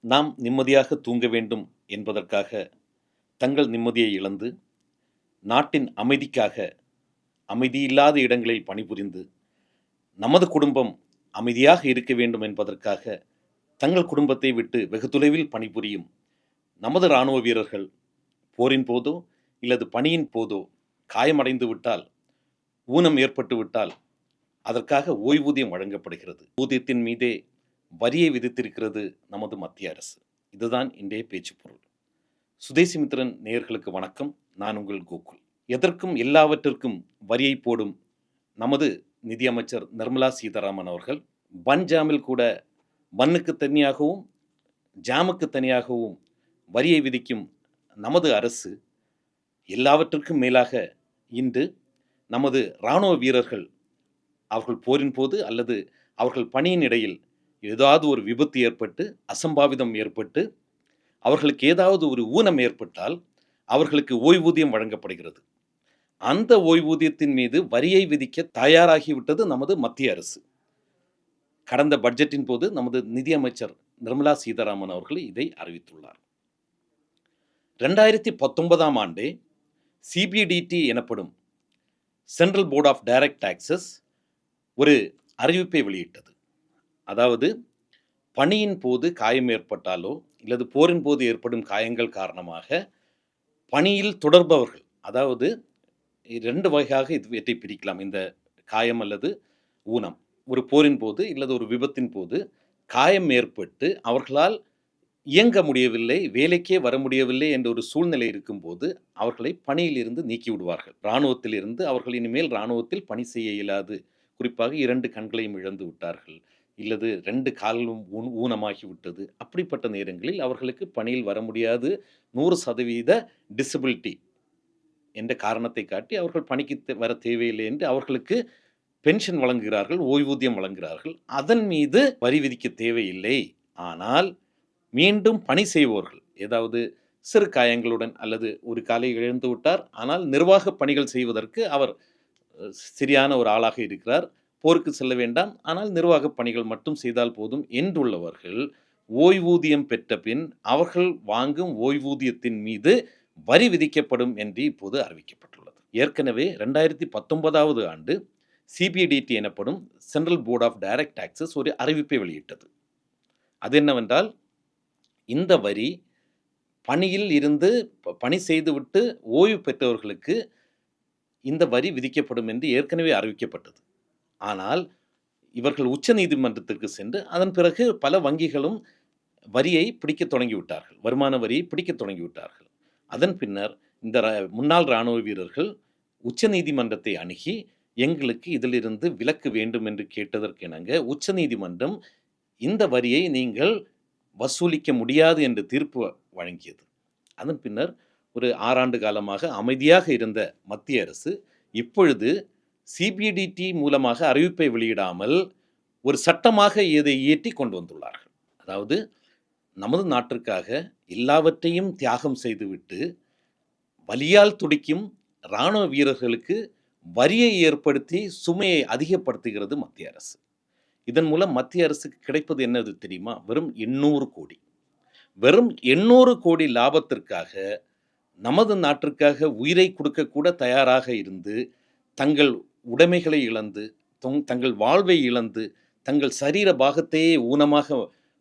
நாம் நிம்மதியாக தூங்க வேண்டும் என்பதற்காக தங்கள் நிம்மதியை இழந்து, நாட்டின் அமைதிக்காக அமைதியில்லாத இடங்களில் பணிபுரிந்து, நமது குடும்பம் அமைதியாக இருக்க வேண்டும் என்பதற்காக தங்கள் குடும்பத்தை விட்டு வெகு தொலைவில் பணிபுரியும் நமது இராணுவ வீரர்கள் போரின் போதோ இல்லது பணியின் போதோ காயமடைந்து விட்டால், ஊனம் ஏற்பட்டு விட்டால் அதற்காக ஓய்வூதியம் வழங்கப்படுகிறது. ஊதியத்தின் மீதே வரியை விதித்திருக்கிறது நமது மத்திய அரசு. இதுதான் இன்றைய பேச்சு பொருள். சுதேசிமித்திரன் நேயர்களுக்கு வணக்கம். நான் உங்கள் கோகுல். எதற்கும் எல்லாவற்றிற்கும் வரியை போடும் நமது நிதியமைச்சர் நிர்மலா சீதாராமன் அவர்கள் பன்ஜாமில் கூட பன்னுக்கு தனியாகவும் ஜாமுக்கு தனியாகவும் வரியை விதிக்கும் நமது அரசு எல்லாவற்றிற்கும் மேலாக இன்று நமது இராணுவ வீரர்கள் அவர்கள் போரின் போது அல்லது அவர்கள் பணியின் இடையில் ஏதாவது ஒரு விபத்து ஏற்பட்டு அசம்பாவிதம் ஏற்பட்டு அவர்களுக்கு ஏதாவது ஒரு ஊனம் ஏற்பட்டால் அவர்களுக்கு ஓய்வூதியம் வழங்கப்படுகிறது. அந்த ஓய்வூதியத்தின் மீது வரியை விதிக்க தயாராகிவிட்டது நமது மத்திய அரசு. கடந்த பட்ஜெட்டின் போது நமது நிதியமைச்சர் நிர்மலா சீதாராமன் அவர்கள் இதை அறிவித்துள்ளார். 2019ஆம் ஆண்டே சிபிடிடி எனப்படும் central board of direct taxes ஒரு அறிவிப்பை வெளியிட்டது. அதாவது பணியின் போது காயம் ஏற்பட்டாலோ இல்லது போரின் போது ஏற்படும் காயங்கள் காரணமாக பணியில் தொடர்பவர்கள், அதாவது 2 வகையாக இவற்றை பிரிக்கலாம். இந்த காயம் அல்லது ஊனம் ஒரு போரின் போது இல்லது ஒரு விபத்தின் போது காயம் ஏற்பட்டு அவர்களால் இயங்க முடியவில்லை, வேலைக்கே வர முடியவில்லை என்ற ஒரு சூழ்நிலை இருக்கும்போது அவர்களை பணியில் இருந்து நீக்கி விடுவார்கள். இராணுவத்தில் இருந்து அவர்கள் இனிமேல் இராணுவத்தில் பணி செய்ய இயலாது, குறிப்பாக 2 கண்களையும் இழந்து விட்டார்கள் இல்லது 2 கால்களும் ஊனமாகி விட்டது. அப்படிப்பட்ட நேரங்களில் அவர்களுக்கு பணியில் வர முடியாது, 100% டிசபிலிட்டி என்ற காரணத்தை காட்டி அவர்கள் பணிக்கு வர தேவையில்லை என்று அவர்களுக்கு பென்ஷன் வழங்குகிறார்கள், ஓய்வூதியம் வழங்குகிறார்கள். அதன் மீது வரி விதிக்க தேவையில்லை. ஆனால் மீண்டும் பணி செய்வோர்கள், ஏதாவது சிறு காயங்களுடன் அல்லது ஒரு காலை இழந்து விட்டார், ஆனால் நிர்வாக பணிகள் செய்வதற்கு அவர் சரியான ஒரு ஆளாக இருக்கிறார், போருக்கு செல்ல வேண்டாம், ஆனால் நிர்வாக பணிகள் மட்டும் செய்தால் போதும் என்றுள்ளவர்கள் ஓய்வூதியம் பெற்ற பின் அவர்கள் வாங்கும் ஓய்வூதியத்தின் மீது வரி விதிக்கப்படும் என்று இப்போது அறிவிக்கப்பட்டுள்ளது. ஏற்கனவே 2019ஆவது ஆண்டு சிபிடிடி எனப்படும் central board of direct taxes ஒரு அறிவிப்பை வெளியிட்டது. அது என்னவென்றால், இந்த வரி பணியில் இருந்து பணி செய்துவிட்டு ஓய்வு பெற்றவர்களுக்கு இந்த வரி விதிக்கப்படும் என்று ஏற்கனவே அறிவிக்கப்பட்டது. ஆனால் இவர்கள் உச்ச நீதிமன்றத்திற்கு சென்று அதன் பிறகு பல வங்கிகளும் வரியை பிடிக்க தொடங்கிவிட்டார்கள், வருமான வரியை பிடிக்க தொடங்கிவிட்டார்கள். அதன் பின்னர் இந்த முன்னாள் இராணுவ வீரர்கள் உச்ச நீதிமன்றத்தை அணுகி எங்களுக்கு இதிலிருந்து விலக்கு வேண்டும் என்று கேட்டதற்கிணங்க உச்ச நீதிமன்றம் இந்த வரியை நீங்கள் வசூலிக்க முடியாது என்று தீர்ப்பு வழங்கியது. அதன் பின்னர் ஒரு 6 ஆண்டு காலமாக அமைதியாக இருந்த மத்திய அரசு இப்பொழுது சிபிடிடி மூலமாக அறிவிப்பை வெளியிடாமல் ஒரு சட்டமாக இதை இயற்றி கொண்டு வந்துள்ளார்கள். அதாவது நமது நாட்டிற்காக எல்லாவற்றையும் தியாகம் செய்துவிட்டு வலியால் துடிக்கும் இராணுவ வீரர்களுக்கு வரியை ஏற்படுத்தி சுமையை அதிகப்படுத்துகிறது மத்திய அரசு. இதன் மூலம் மத்திய அரசுக்கு கிடைப்பது என்னது தெரியுமா? வெறும் 800 கோடி. வெறும் 800 கோடி லாபத்திற்காக நமது நாட்டிற்காக உயிரை கொடுக்க கூட தயாராக இருந்து தங்கள் உடைமைகளை இழந்து தங்கள் வாழ்வை இழந்து தங்கள் சரீர பாகத்தையே ஊனமாக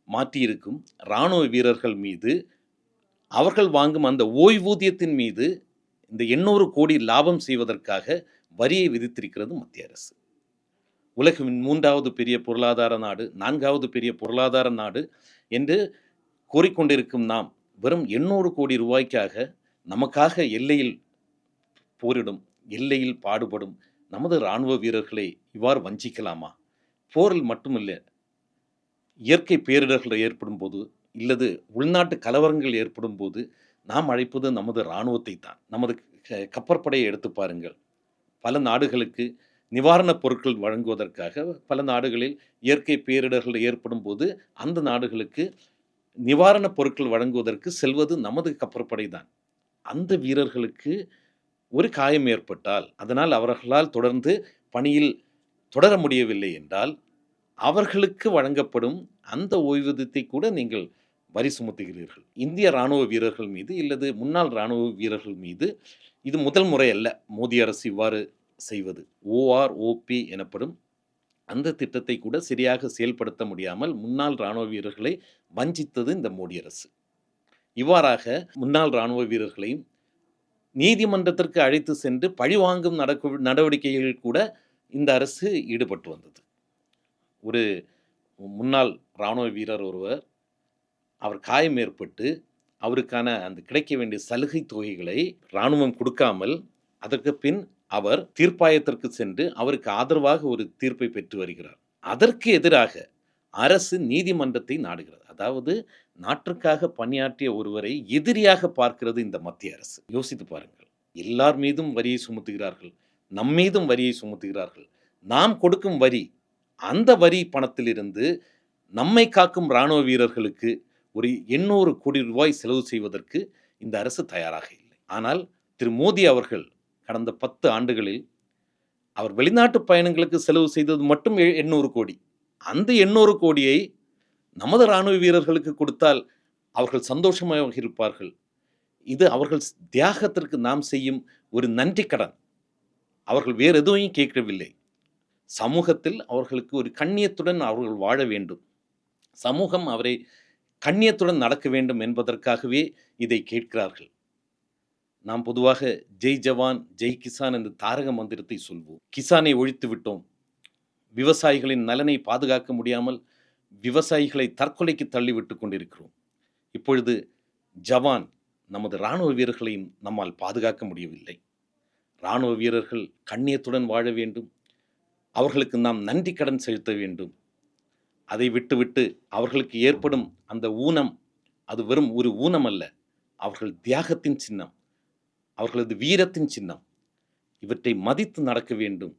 மாற்றியிருக்கும் இராணுவ வீரர்கள் மீது அவர்கள் வாங்கும் அந்த ஓய்வூதியத்தின் மீது இந்த 800 கோடி லாபம் செய்வதற்காக வரியை விதித்திருக்கிறது மத்திய அரசு. உலகின் 3வது பெரிய பொருளாதார நாடு, 4வது பெரிய பொருளாதார நாடு என்று கூறிக்கொண்டிருக்கும் நாம் வெறும் 800 கோடி ரூபாய்க்காக நமக்காக எல்லையில் போரிடும், எல்லையில் பாடுபடும் நமது இராணுவ வீரர்களை இவ்வாறு வஞ்சிக்கலாமா? போரில் மட்டுமில்லை, இயற்கை பேரிடர்கள் ஏற்படும் போது இல்லது உள்நாட்டு கலவரங்கள் ஏற்படும் போது நாம் அழைப்பது நமது இராணுவத்தை தான். நமது கப்பற்படையை எடுத்து பாருங்கள். பல நாடுகளுக்கு நிவாரணப் பொருட்கள் வழங்குவதற்காக பல நாடுகளில் இயற்கை பேரிடர்கள் ஏற்படும் போது அந்த நாடுகளுக்கு நிவாரணப் பொருட்கள் வழங்குவதற்கு செல்வது நமது கப்பற்படை தான். அந்த வீரர்களுக்கு ஒரு காயம் ஏற்பட்டால் அதனால் அவர்களால் தொடர்ந்து பணியில் தொடர முடியவில்லை என்றால் அவர்களுக்கு வழங்கப்படும் அந்த ஓய்வூதியத்தை கூட நீங்கள் வரி சுமத்துகிறீர்கள். இந்திய ராணுவ வீரர்கள் மீது இல்லது முன்னாள் ராணுவ வீரர்கள் மீது இது முதல் முறை அல்ல மோடி அரசு இவ்வாறு செய்வது. OROP எனப்படும் அந்த திட்டத்தை கூட சரியாக செயல்படுத்த முடியாமல் முன்னாள் ராணுவ வீரர்களை வஞ்சித்தது இந்த மோடி அரசு. இவ்வாறாக முன்னாள் ராணுவ வீரர்களையும் நீதிமன்றத்திற்கு அழைத்து சென்று பழிவாங்கும் நடவடிக்கைகளில் கூட இந்த அரசு ஈடுபட்டு வந்தது. ஒரு முன்னாள் ராணுவ வீரர் ஒருவர் அவர் காயம் ஏற்பட்டு அவருக்கான அந்த கிடைக்க வேண்டிய சலுகை தொகைகளை ராணுவம் கொடுக்காமல் அதற்கு பின் அவர் தீர்ப்பாயத்திற்கு சென்று அவருக்கு ஆதரவாக ஒரு தீர்ப்பை பெற்று வருகிறார். அதற்கு எதிராக அரசு நீதிமன்றத்தை நாடுகிறது. அதாவது நாட்டிற்காக பணியாற்றிய ஒருவரை எதிரியாக பார்க்கிறது இந்த மத்திய அரசு. யோசித்து பாருங்கள். எல்லார் மீதும் வரியை சுமத்துகிறார்கள், நம் மீதும் வரியை சுமத்துகிறார்கள். நாம் கொடுக்கும் வரி, அந்த வரி பணத்திலிருந்து நம்மை காக்கும் ராணுவ வீரர்களுக்கு ஒரு 800 கோடி ரூபாய் செலவு செய்வதற்கு இந்த அரசு தயாராக இல்லை. ஆனால் திரு மோடி அவர்கள் கடந்த 10 ஆண்டுகளில் அவர் வெளிநாட்டு பயணங்களுக்கு செலவு செய்தது மட்டும் 800 கோடி. அந்த 800 கோடியை நமது ராணுவ வீரர்களுக்கு கொடுத்தால் அவர்கள் சந்தோஷமாக இருப்பார்கள். இது அவர்கள் தியாகத்திற்கு நாம் செய்யும் ஒரு நன்றி கடன். அவர்கள் வேறு எதுவும் கேட்கவில்லை. சமூகத்தில் அவர்களுக்கு ஒரு கண்ணியத்துடன் அவர்கள் வாழ வேண்டும், சமூகம் அவரை கண்ணியத்துடன் நடக்க வேண்டும் என்பதற்காகவே இதை கேட்கிறார்கள். நாம் பொதுவாக ஜெய் ஜவான் ஜெய் கிசான் என்ற தாரக மந்திரத்தை சொல்வோம். கிசானை ஒழித்து விட்டோம், விவசாயிகளின் நலனை பாதுகாக்க முடியாமல் விவசாயிகளை தற்கொலைக்கு தள்ளிவிட்டு கொண்டிருக்கிறோம். இப்பொழுது ஜவான் நமது இராணுவ வீரர்களையும் நம்மால் பாதுகாக்க முடியவில்லை. இராணுவ வீரர்கள் கண்ணியத்துடன் வாழ வேண்டும், அவர்களுக்கு நாம் நன்றி கடன் செலுத்த வேண்டும். அதை விட்டுவிட்டு அவர்களுக்கு ஏற்படும் அந்த ஊனம், அது வெறும் ஒரு ஊனம் அல்ல, அவர்கள் தியாகத்தின் சின்னம், அவர்களது வீரத்தின் சின்னம். இவற்றை மதித்து நடக்க வேண்டும்.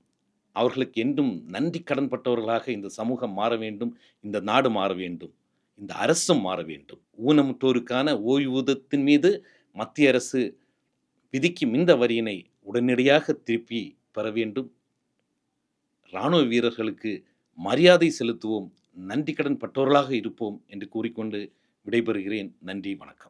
அவர்களுக்கு என்றும் நன்றி கடன்பட்டவர்களாக இந்த சமூகம் மாற வேண்டும், இந்த நாடு மாற வேண்டும், இந்த அரசும் மாற வேண்டும். ஊனமுற்றோருக்கான ஓய்வூதியத்தின் மீது மத்திய அரசு விதிக்கும் இந்த வரியினை உடனடியாக திருப்பி பெற வேண்டும். இராணுவ வீரர்களுக்கு மரியாதை செலுத்துவோம், நன்றி கடன் பட்டவர்களாக இருப்போம் என்று கூறிக்கொண்டு விடைபெறுகிறேன். நன்றி, வணக்கம்.